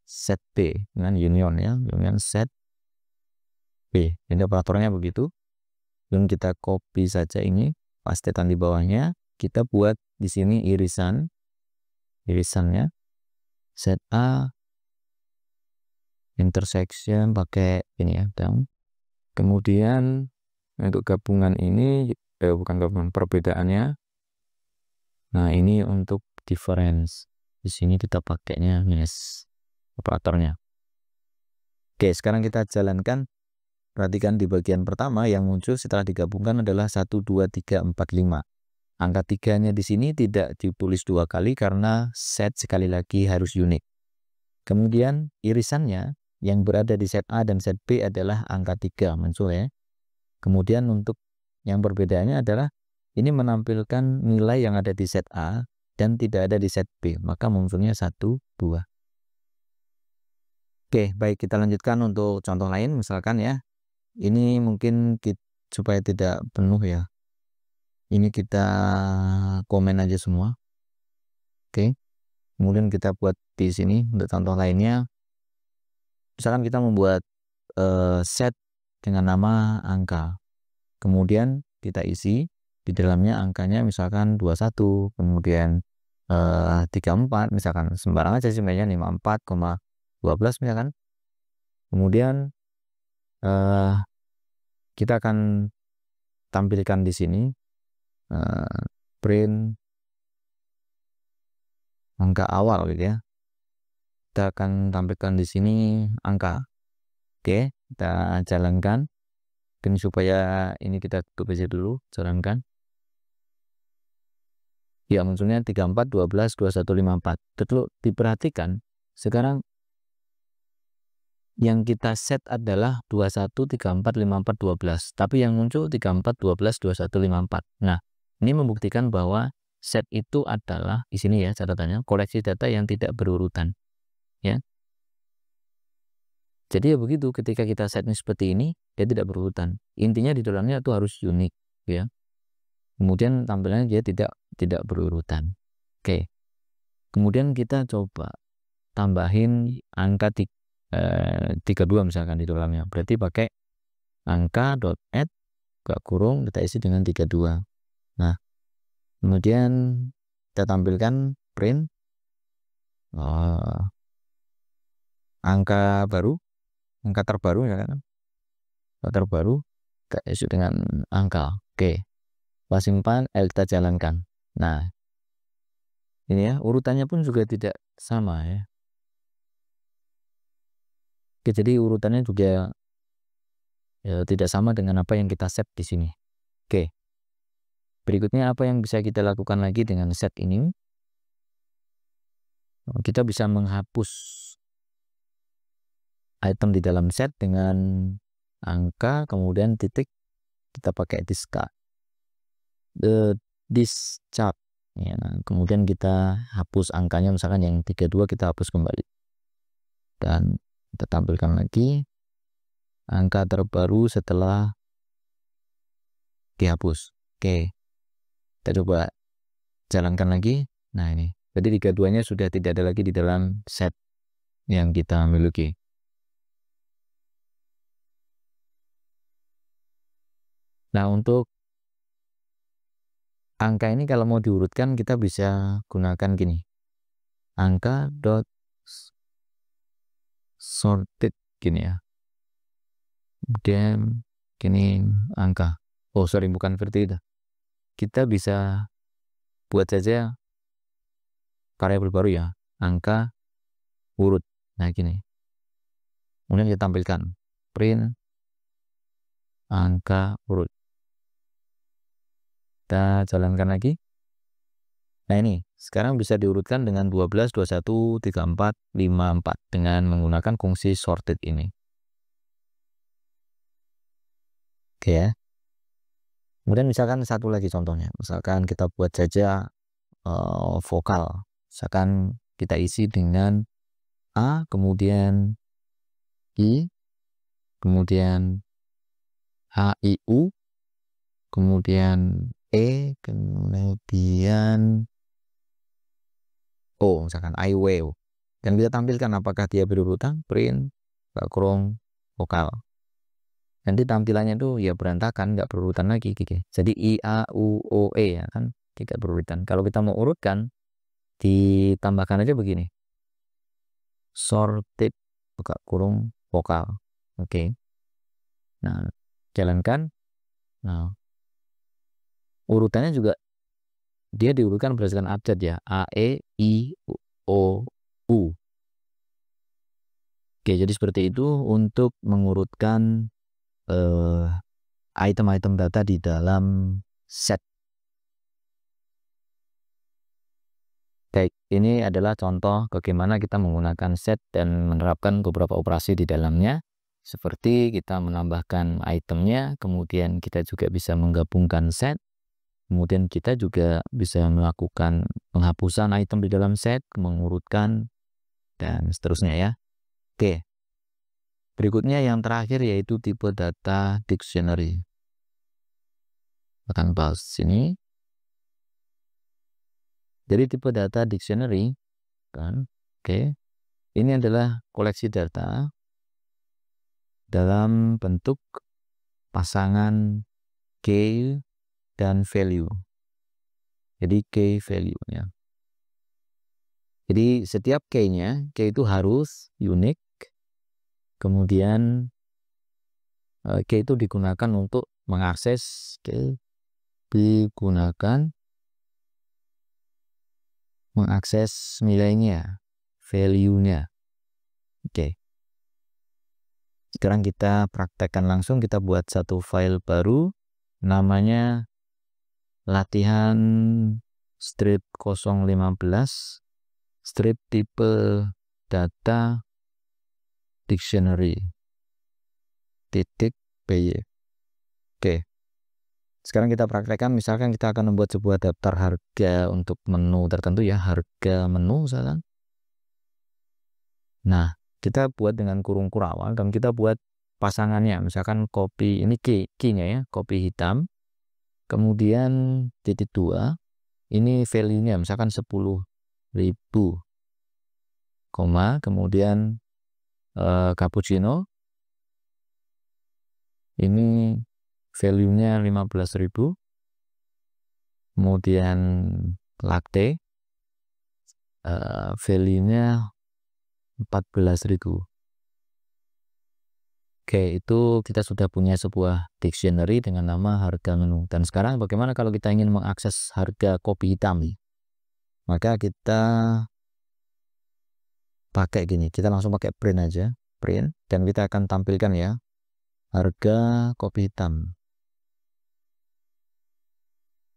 set B dengan union ya, union set B. Ini operatornya begitu. Dan kita copy saja ini, pastekan di bawahnya. Kita buat di sini irisannya set A intersection pakai ini ya, down. Kemudian untuk gabungan ini bukan gabungan, perbedaannya. Nah, ini untuk difference. Di sini kita pakainya minus operatornya. Oke, sekarang kita jalankan. Perhatikan di bagian pertama yang muncul setelah digabungkan adalah 1, 2, 3, 4, 5. Angka 3-nya di sini tidak ditulis 2 kali karena set sekali lagi harus unik. Kemudian irisannya yang berada di set A dan set B adalah angka 3 muncul ya. Kemudian untuk yang perbedaannya adalah ini menampilkan nilai yang ada di set A dan tidak ada di set B, maka munculnya 1, 2. Oke, baik, kita lanjutkan untuk contoh lain. Misalkan ya, ini mungkin supaya tidak penuh ya, ini kita komen aja semua. Oke, kemudian kita buat di sini untuk contoh lainnya. Misalkan kita membuat set dengan nama angka, kemudian kita isi di dalamnya angkanya misalkan 21, kemudian 34, misalkan sembarang aja sebenarnya, 54,12 misalkan. Kemudian kita akan tampilkan di sini print angka awal gitu ya. Kita akan tampilkan di sini angka. Oke, kita jalankan. Mungkin supaya ini kita tutup aja dulu, jalankan. Ya, munculnya 34, 12, 21, 54. Terus diperhatikan, sekarang yang kita set adalah 21, 34, 54, 12. Tapi yang muncul 34, 12, 21, 54. Nah, ini membuktikan bahwa set itu adalah, di sini ya catatannya, koleksi data yang tidak berurutan. Ya. Jadi ya begitu, ketika kita setnya seperti ini, dia tidak berurutan. Intinya di dalamnya itu harus unik. Ya. Kemudian tampilannya dia tidak berurutan. Oke. Kemudian kita coba tambahin angka 32 misalkan di dalamnya, berarti pakai angka .add buka kurung, kita isi dengan 32. Nah, kemudian kita tampilkan print angka terbaru ya kan, angka terbaru kita isi dengan angka. Oke, kita simpan, kita jalankan. Nah, ini ya, urutannya pun juga tidak sama ya. Oke, jadi urutannya juga ya, tidak sama dengan apa yang kita set di sini. Oke, berikutnya apa yang bisa kita lakukan lagi dengan set ini? Kita bisa menghapus item di dalam set dengan angka, kemudian titik, kita pakai discard. Discharge. Ya, nah, kemudian kita hapus angkanya, misalkan yang 32 kita hapus kembali. Dan kita tampilkan lagi angka terbaru setelah dihapus. Oke, kita coba jalankan lagi. Nah, ini jadi 32-nya sudah tidak ada lagi di dalam set yang kita miliki. Nah, untuk angka ini kalau mau diurutkan kita bisa gunakan gini, angka dot sorted gini ya, kemudian gini angka, sorry bukan seperti itu, kita bisa buat saja variabel baru ya, angka urut. Nah gini, kemudian kita tampilkan print angka urut. Kita jalankan lagi. Nah ini sekarang bisa diurutkan dengan 12, 21, 34, 54 dengan menggunakan fungsi sorted ini. Oke ya. Kemudian misalkan satu lagi contohnya, misalkan kita buat saja vokal. Misalkan kita isi dengan A, kemudian I, kemudian H, I, U, kemudian E, kemudian O, misalkan I, W. Dan kita tampilkan apakah dia berurutan, print, background, vokal. Nanti tampilannya itu ya berantakan, nggak berurutan lagi gitu. Jadi I, A, U, O, E ya kan tidak berurutan. Kalau kita mau urutkan, ditambahkan aja begini. Sorted buka kurung vokal. Oke. Nah, jalankan. Nah, urutannya juga dia diurutkan berdasarkan abjad ya. A, E, I, O, U. Oke, jadi seperti itu untuk mengurutkan item-item data di dalam set. Baik, ini adalah contoh bagaimana kita menggunakan set dan menerapkan beberapa operasi di dalamnya. Seperti kita menambahkan itemnya, kemudian kita juga bisa menggabungkan set, kemudian kita juga bisa melakukan penghapusan item di dalam set, mengurutkan, dan seterusnya ya. Oke, berikutnya yang terakhir yaitu tipe data dictionary. Akan bahas sini. Jadi tipe data dictionary kan, oke, ini adalah koleksi data dalam bentuk pasangan key dan value. Jadi key value ya. Jadi setiap key-nya, key itu harus unik. Kemudian key itu digunakan untuk mengakses, digunakan mengakses nilainya, value-nya. Oke. Sekarang kita praktekkan langsung, kita buat satu file baru namanya latihan strip 015 strip tipe data dictionary .py. Oke. Sekarang kita praktekkan, misalkan kita akan membuat sebuah daftar harga untuk menu tertentu ya, harga menu misalkan. Nah, kita buat dengan kurung kurawal dan kita buat pasangannya, misalkan copy, ini key-nya ya, copy hitam. Kemudian titik 2, ini value-nya misalkan 10.000, koma, kemudian cappuccino, ini value-nya 15.000, kemudian latte, value-nya 14.000. Oke, itu kita sudah punya sebuah dictionary dengan nama harga menu. Dan sekarang bagaimana kalau kita ingin mengakses harga kopi hitam? Maka kita pakai gini, kita langsung pakai print aja, print, dan kita akan tampilkan ya harga kopi hitam.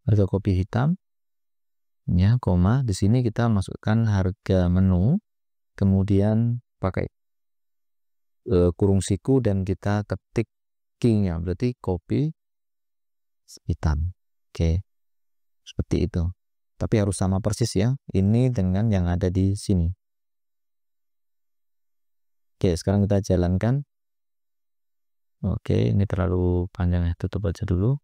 Harga kopi hitam ya, koma, di sini kita masukkan harga menu, kemudian pakai kurung siku dan kita ketik key-nya, berarti kopi hitam. Oke, seperti itu. Tapi harus sama persis ya, ini dengan yang ada di sini. Oke, sekarang kita jalankan. Oke, ini terlalu panjang ya, tutup aja dulu.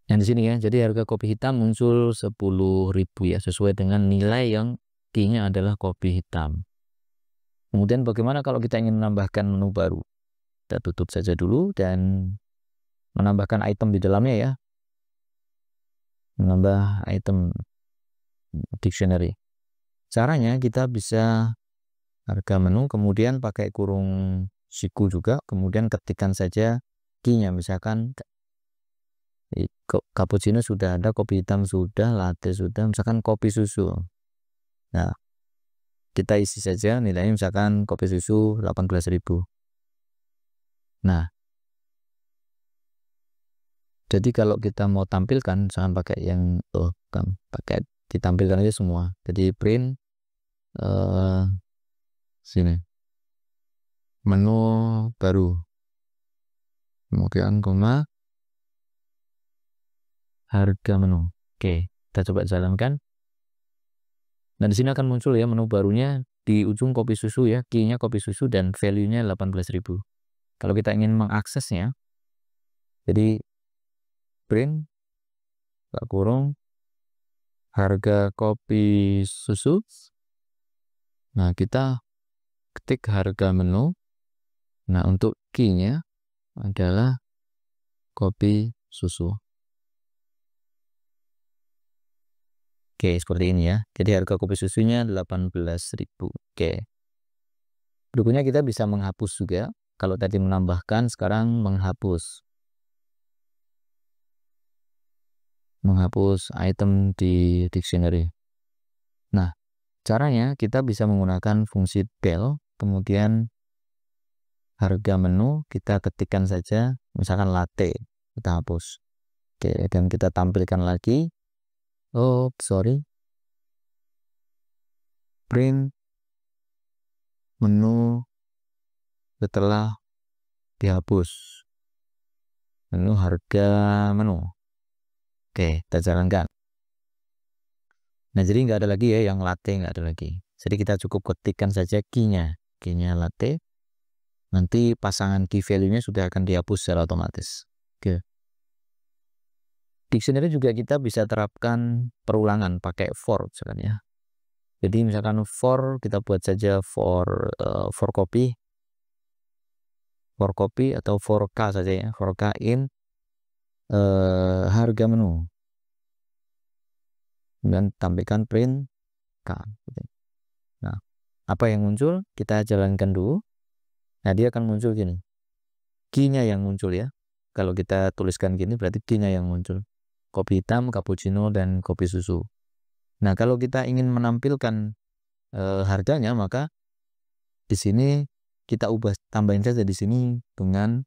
Yang di sini ya, jadi harga kopi hitam muncul 10.000 ya, sesuai dengan nilai yang key-nya adalah kopi hitam. Kemudian bagaimana kalau kita ingin menambahkan menu baru? Kita tutup saja dulu dan menambahkan item di dalamnya ya. Menambah item dictionary. Caranya kita bisa harga menu, kemudian pakai kurung siku juga, kemudian ketikkan saja key-nya, misalkan Cappuccino sudah ada, kopi hitam sudah, latte sudah, misalkan kopi susu. Nah, kita isi saja nilainya misalkan kopi susu 18.000. Nah, jadi kalau kita mau tampilkan, jangan pakai yang pakai ditampilkan aja semua. Jadi print sini menu baru, kemudian koma harga menu. Oke, kita coba jalankan. Nah, di sini akan muncul ya menu barunya di ujung kopi susu ya, key-nya kopi susu dan value-nya 18.000. Kalau kita ingin mengaksesnya, jadi print kurung harga kopi susu. Nah, kita ketik harga menu. Nah, untuk key-nya adalah kopi susu. Oke, seperti ini ya. Jadi harga kopi susunya 18.000. Oke. Berikutnya kita bisa menghapus juga. Kalau tadi menambahkan, sekarang menghapus. Menghapus item di dictionary. Nah, caranya kita bisa menggunakan fungsi del, kemudian harga menu kita ketikkan saja, misalkan latte, kita hapus. Oke, dan kita tampilkan lagi. Oh, sorry. Print menu setelah dihapus. Menu harga menu. Oke, kita jalankan. Nah, jadi nggak ada lagi ya yang latte, nggak ada lagi. Jadi kita cukup ketikkan saja key-nya. Key-nya latte. Nanti pasangan key value-nya sudah akan dihapus secara otomatis. Oke. Dictionary juga kita bisa terapkan perulangan pakai for misalkan ya. Jadi misalkan for kita buat saja for copy atau for K saja ya, for K in harga menu. Dan tampilkan print K. Nah, apa yang muncul? Kita jalankan dulu. Nah, dia akan muncul gini. Key-nya yang muncul ya. Kalau kita tuliskan gini berarti key-nya yang muncul. Kopi hitam, cappuccino, dan kopi susu. Nah, kalau kita ingin menampilkan harganya, maka di sini kita ubah, tambahin saja di sini dengan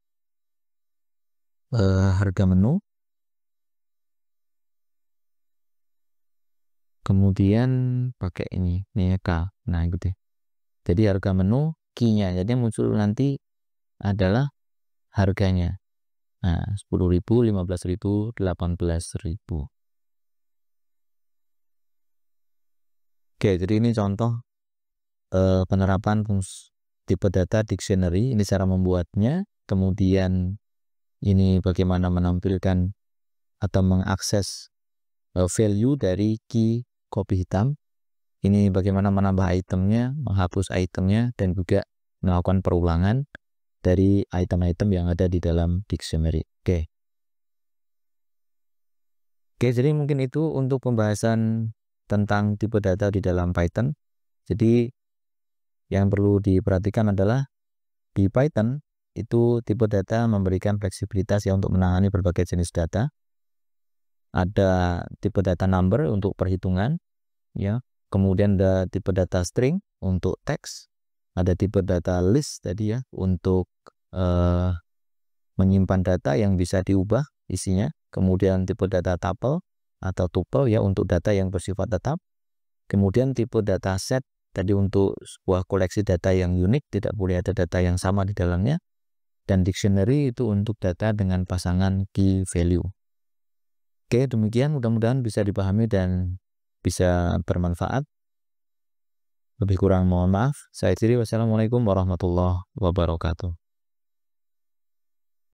harga menu. Kemudian pakai ini ya K. Nah, ikuti. Jadi harga menu, key-nya. Jadi yang muncul nanti adalah harganya. Nah, 10.000, 15.000, 18.000. Oke, jadi ini contoh penerapan tipe data dictionary. Ini cara membuatnya. Kemudian ini bagaimana menampilkan atau mengakses value dari key kopi hitam. Ini bagaimana menambah itemnya, menghapus itemnya, dan juga melakukan perulangan dari item-item yang ada di dalam dictionary. Oke, jadi mungkin itu untuk pembahasan tentang tipe data di dalam Python. Jadi yang perlu diperhatikan adalah di Python itu tipe data memberikan fleksibilitas ya untuk menangani berbagai jenis data. Ada tipe data number untuk perhitungan, ya. Kemudian ada tipe data string untuk teks. Ada tipe data list tadi ya untuk menyimpan data yang bisa diubah isinya. Kemudian tipe data tuple atau tuple ya untuk data yang bersifat tetap. Kemudian tipe data set tadi untuk sebuah koleksi data yang unik, tidak boleh ada data yang sama di dalamnya. Dan dictionary itu untuk data dengan pasangan key value. Oke, demikian mudah-mudahan bisa dipahami dan bisa bermanfaat. Lebih kurang mohon maaf. Saya Ciri, wassalamualaikum warahmatullahi wabarakatuh.